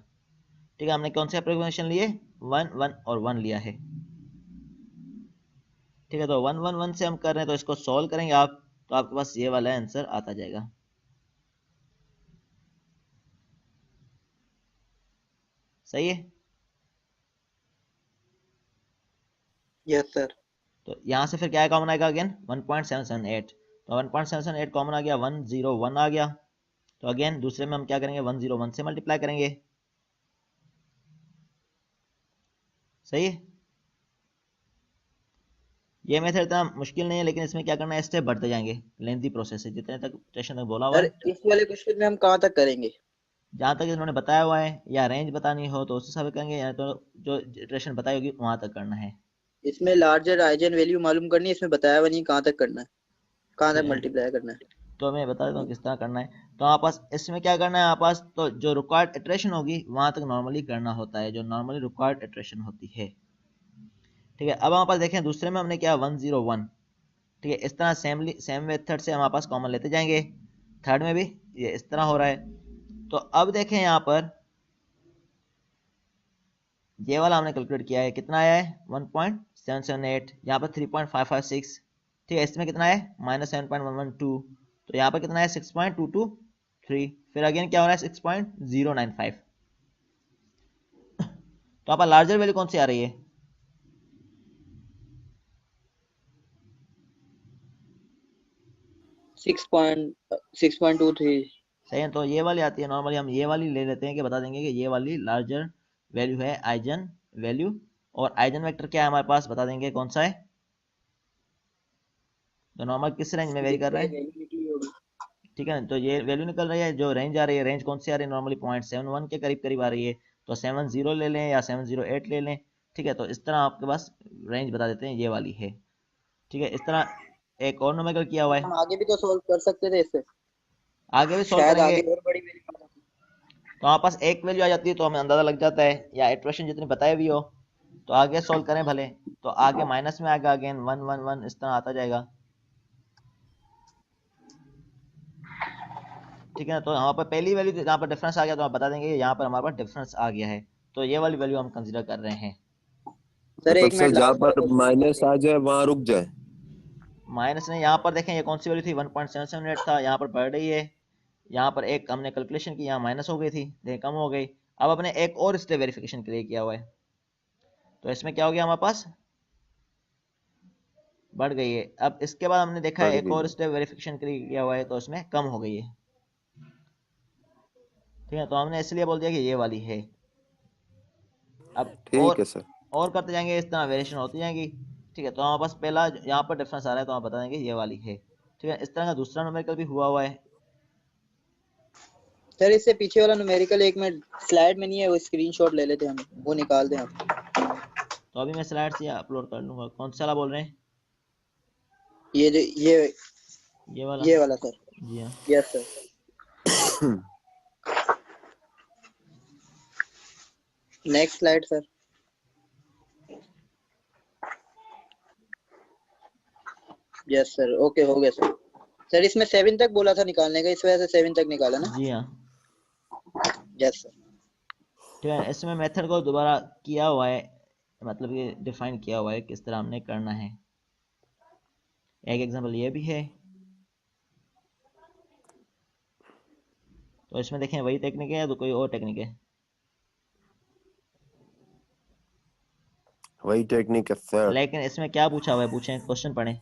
ठीक है, हमने कौन से अप्रोक्सीमेशन लिए, 1 1 और 1 लिया है। ठीक है, तो 1 1 1 से हम कर रहे हैं, तो इसको सॉल्व करेंगे आप, तो आपके पास ये वाला आंसर आता जाएगा। सही है, यस सर। तो यहाँ से फिर क्या कॉमन आएगा अगेन 1.778, तो 1.778 कॉमन आ गया, 101 आ गया, तो अगेन दूसरे में हम क्या करेंगे 101 से मल्टीप्लाई करेंगे। सही है, ये मेथड इतना मुश्किल नहीं है, लेकिन इसमें क्या करना है, स्टेप बढ़ते जाएंगे, लेंथी प्रोसेस है, जितने तक स्टेशन तक बोला हुआ सर है। इस वाले क्वेश्चन में हम कहाँ तक करेंगे? जहाँ तक इन्होंने बताया हुआ है, या रेंज बतानी हो तो उस हिसाब से करेंगे, या तो जो इटरेशन बताई होगी वहां तक करना है। इसमें लार्जर आइजन वैल्यू मालूम करनी है, इसमें बताया हुआ नहीं कहाँ तक करना है, कहाँ तक मल्टीप्लाई करना है। तो मैं बता देता हूँ किस तरह करना है। तो आप पास इसमें क्या करना है, आप पास तो जो रिक्वायर्ड इटरेशन होगी वहां तक नॉर्मली करना होता है, जो नॉर्मली रिक्वायर्ड इटरेशन होती है। ठीक है, अब हमारे पास देखें दूसरे में हमने क्या 101। ठीक है, इस तरह सेम मेथड से हमारे पास कॉमन लेते जाएंगे। थर्ड में भी ये इस तरह हो रहा है। तो अब देखें यहाँ पर ये वाला हमने कैलकुलेट किया है, कितना आया है 1.778, यहाँ पर 3.556। ठीक है, इसमें कितना है -7.112, तो यहाँ पर कितना है 6.223, फिर अगेन क्या हो रहा है 6.095। तो यहाँ पर लार्जर वैल्यू कौन सी आ रही है, 6.23। सही है, तो ये वाली आती है। नॉर्मली हम ये वाली ले लेते हैं कि बता देंगे कि ये वाली लार्जर वैल्यू है आइजन वैल्यू, और आइजन वेक्टर क्या है हमारे पास बता देंगे कौन सा है। तो नॉर्मल किस रेंज में वेरी कर रहा है, वैल्यू निकली होगी। ठीक है ना। तो ये वैल्यू निकल रही है, जो रेंज आ रही है, रेंज कौन सी आ रही है, नॉर्मली 0.71 के करीब करीब आ रही है। तो 70 ले लें या 708 ले लें, ठीक है। तो इस तरह आपके पास रेंज बता देते हैं, ये वाली है, ठीक है। इस तरह एक और न्यूमेरिकल किया हुआ हम है, आगे भी तो सॉल्व कर सकते थे इससे, आगे भी सॉल्व शायद करेंगे। आगे और बड़ी वैल्यू आ जाती। तो हमारे पास एक वैल्यू आ जाती है तो हमें अंदाजा लग जाता है, या इटरेशन जितनी बताई हुई हो। तो आगे सॉल्व करें भले, तो आगे माइनस में आएगा, अगेन 1 1 1 इस तरह आता जाएगा, ठीक है ना। तो यहाँ पर पहली वैल्यू जहाँ पर डिफरेंस आ गया तो आप बता देंगे यहाँ पर हमारे पास डिफरेंस आ गया है, तो ये वाली वैल्यू हम कंसीडर कर रहे हैं। सर मतलब एक सर मिनट जहाँ लास्ट वाला पर क्वेश्चन माइनस आ जाए वहां रुक जाए। माइनस ने यहाँ पर देखें, ये कौन सी वैल्यू थी, 1.778 था, यहाँ पर बढ़ रही है। यहाँ पर एक हमने कैलकुलेशन की, यहाँ माइनस हो गई थी, देखें कम हो गई। अब अपने एक और स्टेप वेरिफिकेशन के लिए किया हुआ है, तो इसमें क्या हो गया हमारे पास, बढ़ गई है। अब इसके बाद हमने देखा बढ़ है एक और गई। स्टेप वेरिफिकेशन के लिए किया हुआ है, तो इसमें कम हो गई है, ठीक है। तो हमने इसलिए बोल दिया कि ये वाली है। अब ठीक है सर। और करते जाएंगे, इस तरह वेरिएशन होती जाएंगी, ठीक है। तो हमारे पास पहला यहाँ पर डिफरेंस आ रहा है तो हम बता देंगे ये वाली है, ठीक है। इस तरह का दूसरा न्यूमेरिकल भी हुआ है। सर इससे पीछे वाला न्यूमेरिकल एक मिनट स्लाइड में नहीं है, वो स्क्रीनशॉट ले लेते हैं हम, वो निकाल दें आप। तो अभी मैं स्लाइड से अपलोड कर लूंगा। कौन सा वाला बोल रहे हैं, ये जो ये वाला? ये वाला सर। जी हाँ। Yes sir. Next slide sir. Yes sir, okay हो गया सर। सर इसमें 7 तक बोला था निकालने का, इस वजह से 7 तक निकाला ना। जी हाँ, यस सर। ठीक है। इसमें मेथड को दोबारा किया हुआ है, मतलब ये डिफाइन किया हुआ है किस तरह हमने करना है। एक एग्जांपल ये भी है, तो इसमें देखें वही टेक्निक है या तो कोई और टेक्निक है? वही टेक्निक है सर। लेकिन इसमें क्या पूछा हुआ है, पूछें, क्वेश्चन पढ़ें।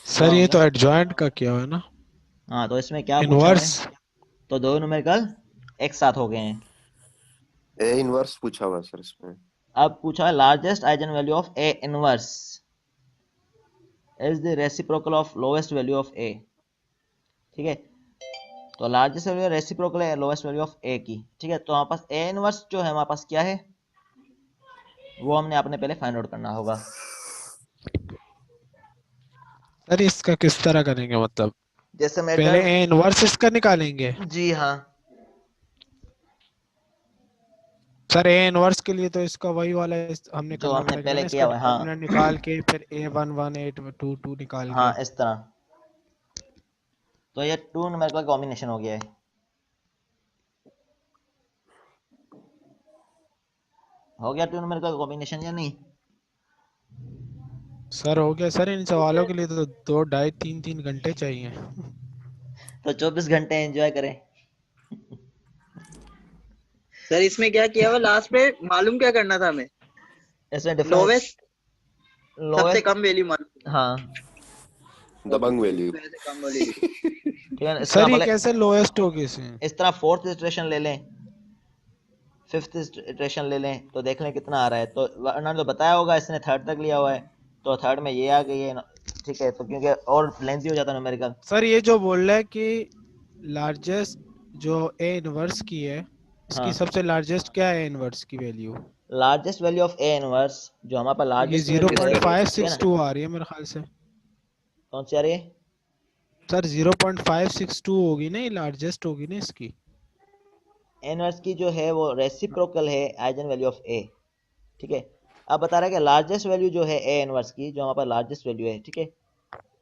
सर हुआ ये तो होगा। एडजॉइंट का किया हुआ है ना, हाँ, तो इसमें क्या पूछा हुआ है, इनवर्स। तो दो न्यूमेरिकल एक साथ हो गए हैं। ए इनवर्स पूछा हुआ है सर इसमें। अब पूछा है largest eigen value of A inverse is the reciprocal of lowest value of A, ठीक है। तो लार्जेस्ट वैल्यू रेसिप्रोकल है लोएस्ट वैल्यू ऑफ ए की, ठीक है। तो हमारे पास ए इनवर्स जो है हमारे पास क्या है, वो हमने अपने पहले फाइंड आउट करना होगा। सर इसका किस तरह करेंगे, मतलब जैसे मैं पहले ए इनवर्स इसका निकालेंगे? जी हाँ, सर ए इनवर्स के लिए तो इसका वही वाला हमने जो करना हमने पड़ेगा पहले ना, किया इसका हुआ है, हाँ डिटर्मिनेंट निकाल के फिर A11 A22 निकाल हाँ, के। इस तरह। तो ये टू न्यूमेरिकल कॉम्बिनेशन हो गया है। हो गया टू न्यूमेरिकल कॉम्बिनेशन या नहीं? सर हो गया सर, इन सवालों के लिए तो 2 2.5 3 घंटे चाहिए। तो 24 घंटे एंजॉय करें। सर इसमें क्या किया हुआ लास्ट पे, मालूम क्या करना था हमें? इसमें डिफरेंस, लोवेस्ट, सबसे लोएस्ट, कम वैल्यू मालूम। हाँ, दबंग वैल्यू। इस वजह से कम वाली ली। ठीक है। इस तरह सर ये भले कैसे लोएस्ट होगी इसमें? इस तरह फोर्थ इटरेशन ले लें, फिफ्थ इटरेशन ले लें, तो देख लें कितना आ रहा है। तो उन्होंने तो बताया होगा, इसने थर्ड तक लिया हुआ है, तो थर्ड में ये आ गई है, ठीक है। तो क्योंकि और लेंथी हो जाता है न्यूमेरिकल। सर ये जो बोल रहा है कि लार्जेस्ट जो ए इनवर्स की है, इसकी हाँ, सबसे लार्जेस्ट क्या है इनवर्स की value? Largest value of A inverse, जो हमारे पास ये लार्जेस्ट वैल्यू है, ठीक है ना। 0.562 आ रही है मेरे ख्याल से। कौन सी आ रही है? सर 0.562 होगी ना, ये लार्जेस्ट होगी ना इसकी। इनवर्स की जो है वो रेसिप्रोकल है आइगन वैल्यू ऑफ ए, ठीक है। अब बता रहा है कि लार्जेस्ट वैल्यू जो है ए इनवर्स की, जो हमारे पास लार्जेस्ट वैल्यू है, ठीक है,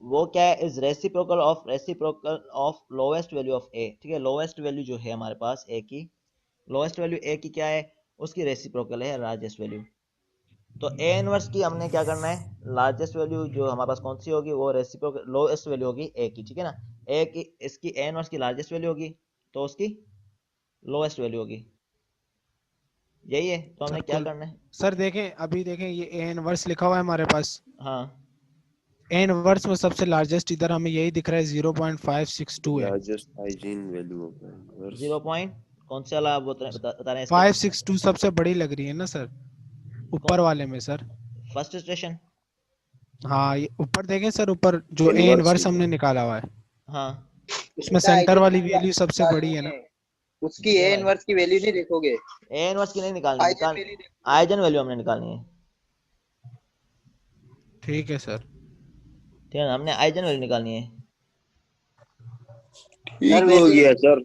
वो क्या है, is reciprocal of lowest value of A, ठीक है। लोवेस्ट वैल्यू जो है हमारे पास ए की, लोवेस्ट वैल्यू ए की क्या है, उसकी रेसिप्रोकल है लार्जेस्ट वैल्यू। तो ए इनवर्स की हमने क्या करना है, लार्जेस्ट वैल्यू जो हमारे पास कौन सी होगी, वो रेसिप्रोकल लोएस्ट वैल्यू होगी ए की, ठीक है ना। ए की, इसकी ए इनवर्स की लार्जेस्ट वैल्यू होगी, तो उसकी लोएस्ट वैल्यू होगी। यही है, तो हमने सर क्या कुल करना है। सर देखें, अभी देखें ये ए इनवर्स लिखा हुआ है हमारे पास। हाँ ए इनवर्स में सबसे लार्जेस्ट इधर हमें यही दिख रहा है 0.562 है। Largest hygiene value of inverse. 0 point कौन से वाला आप बता रहे हैं स्टेप। 562 सबसे बड़ी लग रही है ना सर, ऊपर वाले में सर। First station. हाँ ये ऊपर देखें सर, ऊपर जो ए इनवर्स इनवर्स हमने निकाला हुआ है हाँ उसमें बेटा सेंटर आइजन वाली वैल्यू वैल्यू आपको सबसे बड़ी निकालनी है ना। है, उसकी ये ए वाली इनवर्स की वैल्यू नहीं देखोगे, ए इनवर्स की नहीं निकालनी, आइजन निकाल वैल्यू देखोगे। आइजन वैल्यू हमने निकालनी है। ठीक है सर। ठीक है ना, हमने आइजन वैल्यू निकालनी है। सर ठीक हो वैसे गया sir.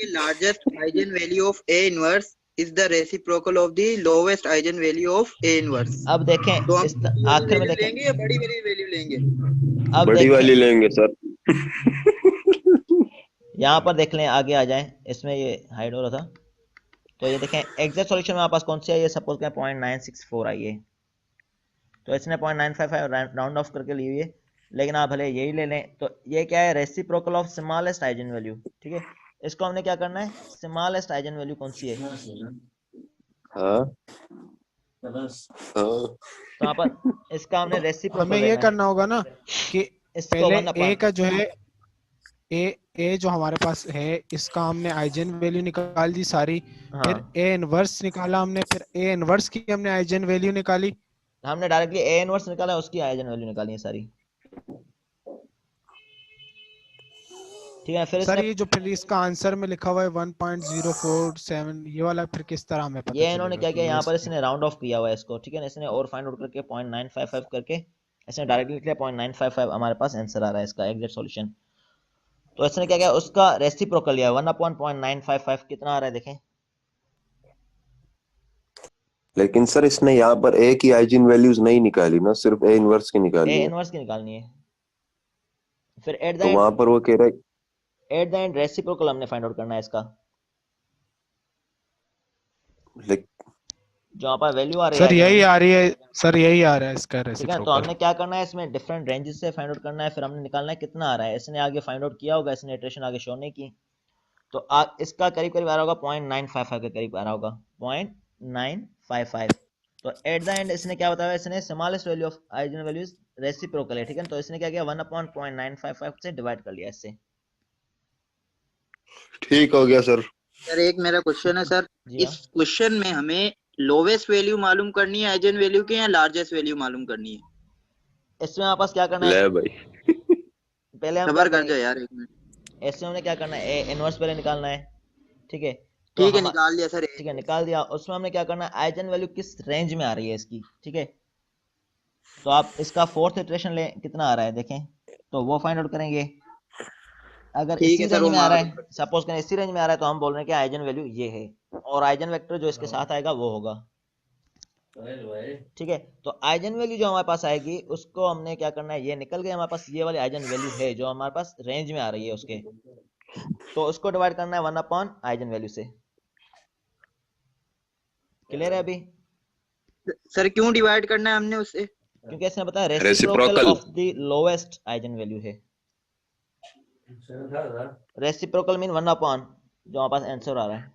Largest eigen value of A inverse is the reciprocal of the lowest eigen value of A inverse. अब देखें तो हम इस छोटी वाली आखिर में वैल्यू देखें, लेंगे या बड़ी वाली वैल्यू लेंगे? अब बड़ी देखें वाली लेंगे सर। यहाँ पर देख लें, आगे आ जाएं, इसमें ये हाइड हो रहा था। तो ये देखें एग्जैक्ट सॉल्यूशन में हमारे पास कौन सी आई है, सपोज करें 0.964 आई है, तो इसने 0.955 राउंड ऑफ करके ली हुई है, लेकिन आप भले यही ले लें। तो ये क्या है, reciprocal of smallest eigen value. ठीक है, इसको हमने क्या करना है, स्मॉलेस्ट आइजन वैल्यू कौन सी है, हाँ हाँ। तो यहाँ पर इसका हमने रेसिप्रोकल हमें ये लेना है, करना होगा ना कि इसको पहले 1 ए अपॉन का जो है ए ए जो हमारे पास है इसका हमने आइजन वैल्यू निकाल दी सारी, हाँ, फिर ए इनवर्स निकाला हमने, फिर ए इनवर्स की हमने आइजन वैल्यू निकाली। हमने डायरेक्टली ए इनवर्स निकाला, उसकी आइजन वैल्यू निकाली है सारी। ठीक है, फिर सर इसने ये जो फिर इसका आंसर में लिखा हुआ है 1.047 ये वाला फिर किस तरह हमें पता ये इन्होंने चलेगा क्या किया, यहाँ क्लियर पर से? इसने राउंड ऑफ किया हुआ है इसको। ठीक है ना, इसने और फाइंड आउट करके 0.955 करके इसने डायरेक्टली लिख लिया 0.955, हमारे पास आंसर आ रहा है इसका एग्जैक्ट सॉल्यूशन। तो इसने क्या किया, उसका रेसिप्रोकल लिया 1 अपॉन 0.955, कितना आ रहा है देखें। लेकिन सर इसने यहाँ पर ए की हाइजीन वैल्यूज नहीं निकाली ना, सिर्फ ए इनवर्स की ए निकाली है। इनवर्स की निकालनी है, फिर एट द तो एंड, वहां पर वो कह रहा है एट द एंड रेसिप्रोकल हमने फाइंड आउट करना है इसका, लाइक जो यहाँ पर वैल्यू आ रही है सर आइजन यही वैल्यू। आ रही है, सर यही आ रहा है इसका ठीक है, तो रेसिप्रोकल। हमने क्या करना है, इसमें डिफरेंट रेंजेस से फाइंड आउट करना है, फिर हमने निकालना है कितना आ रहा है। इसने आगे फाइंड आउट किया होगा, इसने इटरेशन आगे शो नहीं की, तो इसका करीब करीब आ रहा होगा 0.955 के करीब आ रहा होगा, 0.955। तो एट द एंड इसने क्या बताया, इसने smallest value of eigen values reciprocal है। ठीक है, तो इसने क्या किया, 1 अपॉन 0.955 से डिवाइड कर लिया इससे। ठीक हो गया सर। सर एक मेरा क्वेश्चन है सर, जी हाँ, इस क्वेश्चन में हमें लोवेस्ट वैल्यू मालूम करनी है आइजन वैल्यू की या लार्जेस्ट वैल्यू मालूम करनी है? इसमें हमारे पास क्या करना ले है, भाई। पहले हम क्या सबर कर करेंगे, जाओ यार एक मिनट। इसमें हमने क्या करना है, इनवर्स पहले निकालना है। ठीक है, तो ठीक है हम, निकाल दिया सर ठीक है निकाल दिया, उसमें हमने क्या करना है, आइजन वैल्यू किस रेंज में आ रही है इसकी। ठीक है, तो आप इसका फोर्थ इटरेशन लें, कितना आ रहा है देखें, तो वो फाइंड आउट करेंगे। अगर ठीक इसी है सर रेंज वो में आ रहा मार दो। है, सपोज करें इसी रेंज में आ रहा है, तो हम बोल रहे हैं कि आइजन वैल्यू ये है, और आइजन वेक्टर जो इसके साथ आएगा वो होगा। ठीक है, तो आइजन वैल्यू जो हमारे पास आएगी उसको हमने क्या करना है, ये निकल गए हमारे पास, ये वाली आइजन वैल्यू है जो हमारे पास रेंज में आ रही है उसके, तो उसको डिवाइड करना है 1 अपॉन आइजन वैल्यू से। क्लियर है अभी, सर क्यों डिवाइड करना है हमने उससे? क्योंकि इसने बताया reciprocal reciprocal. Of the lowest eigen value है। रेसिप्रोकल मीन 1 अपॉन जो हमारे पास आंसर आ रहा है।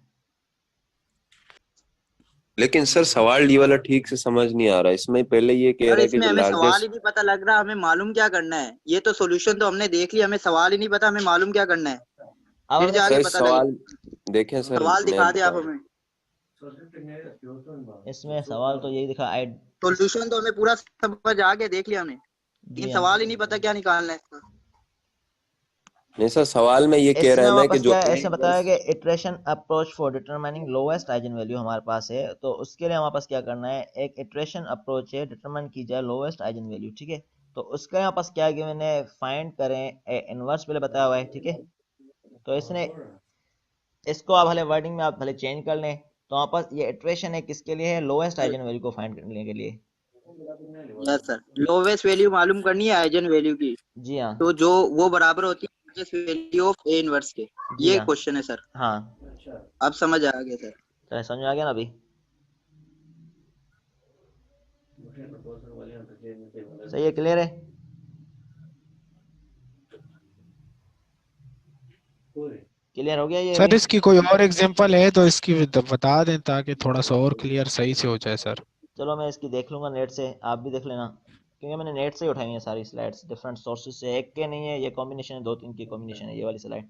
लेकिन सर सवाल ये वाला ठीक से समझ नहीं आ रहा, इसमें पहले ये कह सर रहा है कि इसमें जो हमें सवाल ही लार्जेस्ट। नहीं पता लग रहा, हमें मालूम क्या करना है? ये तो सॉल्यूशन तो हमने देख लिया, हमें सवाल ही नहीं पता हमें मालूम क्या करना है, अब फिर हमें जाके सर पता सवाल लगेगा। देखें सर, सवाल मैं दिखा दे आप बताऊं। हमें। इसमें सवाल तो यही दिखा, आई, सॉल्यूशन तो हमें पूरा समझ आ गया, देख लिया हमने, जी लेकिन हाँ, सवाल ही नहीं पता क्या निकालना है इसका। नहीं सर, सवाल में ये कह रहा इसमें है ना हमारे कि पास जो क्या है, ए ऐसे बताया कि iteration approach for determining lowest eigen value हमारे पास है, तो उसके लिए हमारे पास क्या करना है, एक इटरेशन अप्रोच है, डिटरमाइन की जाए लोएस्ट आइजन वैल्यू। ठीक है, तो उसका यहाँ पास क्या गिवन है, फाइंड करें इनवर्स पहले बताया हुआ है। ठीक है, तो इसने इसको आप भले वर्डिंग में आप भले चेंज कर लें, तो वहाँ पास ये इटरेशन है किसके लिए है, लोएस्ट आइजन वैल्यू को फाइंड करने के लिए। यस सर, लोवेस्ट वैल्यू मालूम करनी है आइजन वैल्यू की, जी हाँ, तो जो वो बराबर होती है largest value of A inverse के। जी ये हाँ, क्वेश्चन है सर, हाँ, अब समझ आ गया सर। तो समझ में आ गया ना अभी, सही है, क्लियर है। क्लियर हो गया ये सर अभी? इसकी कोई और एग्जांपल है तो इसकी बता दें ताकि थोड़ा सा और क्लियर सही से हो जाए सर। चलो मैं इसकी देख लूंगा नेट से, आप भी देख लेना, क्योंकि मैंने नेट से ही उठाई है सारी स्लाइड्स, डिफरेंट सोर्सेज से, एक के नहीं है ये कॉम्बिनेशन है, 2-3 की कॉम्बिनेशन है ये वाली स्लाइड।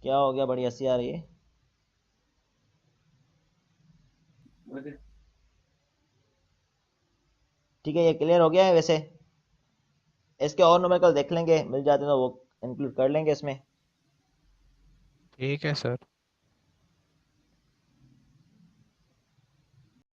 क्या हो गया, बड़ी हंसी आ रही है? ठीक है, ये क्लियर हो गया है वैसे। इसके और न्यूमेरिकल देख लेंगे, मिल जाते हैं तो वो इंक्लूड कर लेंगे इसमें। ठीक है सर।